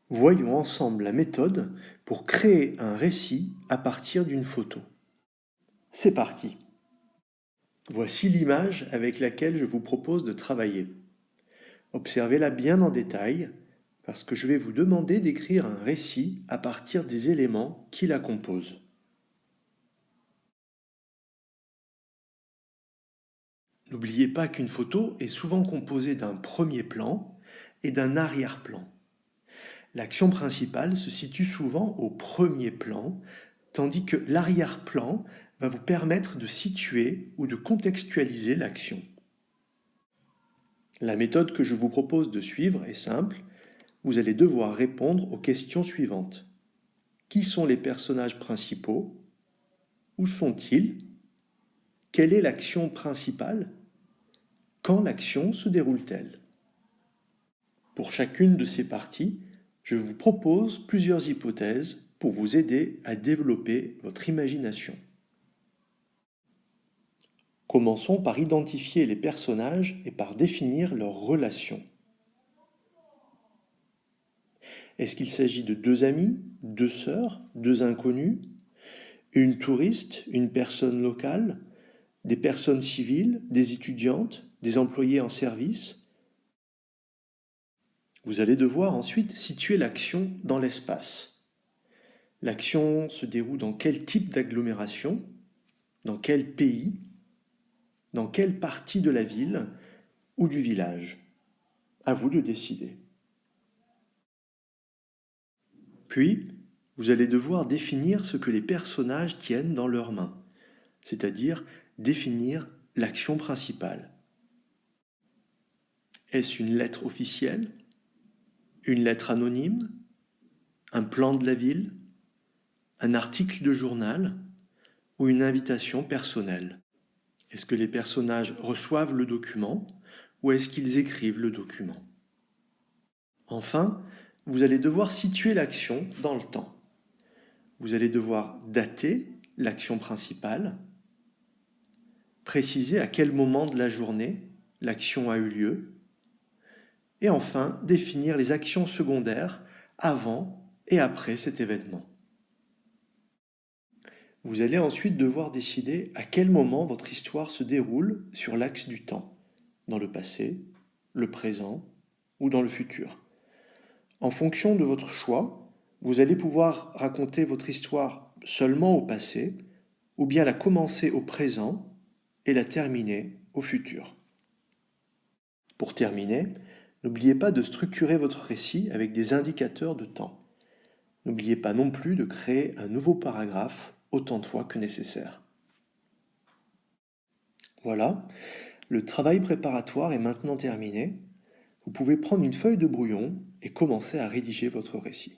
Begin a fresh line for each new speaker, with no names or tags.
Voyons ensemble la méthode pour créer un récit à partir d'une photo. C'est parti! Voici l'image avec laquelle je vous propose de travailler. Observez-la bien en détail parce que je vais vous demander d'écrire un récit à partir des éléments qui la composent. N'oubliez pas qu'une photo est souvent composée d'un premier plan et d'un arrière-plan. L'action principale se situe souvent au premier plan, tandis que l'arrière-plan va vous permettre de situer ou de contextualiser l'action. La méthode que je vous propose de suivre est simple. Vous allez devoir répondre aux questions suivantes. Qui sont les personnages principaux? Où sont-ils? Quelle est l'action principale? Quand l'action se déroule-t-elle? Pour chacune de ces parties, je vous propose plusieurs hypothèses pour vous aider à développer votre imagination. Commençons par identifier les personnages et par définir leurs relations. Est-ce qu'il s'agit de deux amis, deux sœurs, deux inconnus, une touriste, une personne locale, des personnes civiles, des étudiantes, des employés en service? Vous allez devoir ensuite situer l'action dans l'espace. L'action se déroule dans quel type d'agglomération? Dans quel pays? Dans quelle partie de la ville ou du village? À vous de décider. Puis, vous allez devoir définir ce que les personnages tiennent dans leurs mains, c'est-à-dire définir l'action principale. Est-ce une lettre officielle? Une lettre anonyme? Un plan de la ville? Un article de journal? Ou une invitation personnelle? Est-ce que les personnages reçoivent le document ou est-ce qu'ils écrivent le document? Enfin, vous allez devoir situer l'action dans le temps. Vous allez devoir dater l'action principale, préciser à quel moment de la journée l'action a eu lieu, et enfin définir les actions secondaires avant et après cet événement. Vous allez ensuite devoir décider à quel moment votre histoire se déroule sur l'axe du temps, dans le passé, le présent ou dans le futur. En fonction de votre choix, vous allez pouvoir raconter votre histoire seulement au passé, ou bien la commencer au présent et la terminer au futur. Pour terminer, n'oubliez pas de structurer votre récit avec des indicateurs de temps. N'oubliez pas non plus de créer un nouveau paragraphe autant de fois que nécessaire. Voilà, le travail préparatoire est maintenant terminé. Vous pouvez prendre une feuille de brouillon et commencer à rédiger votre récit.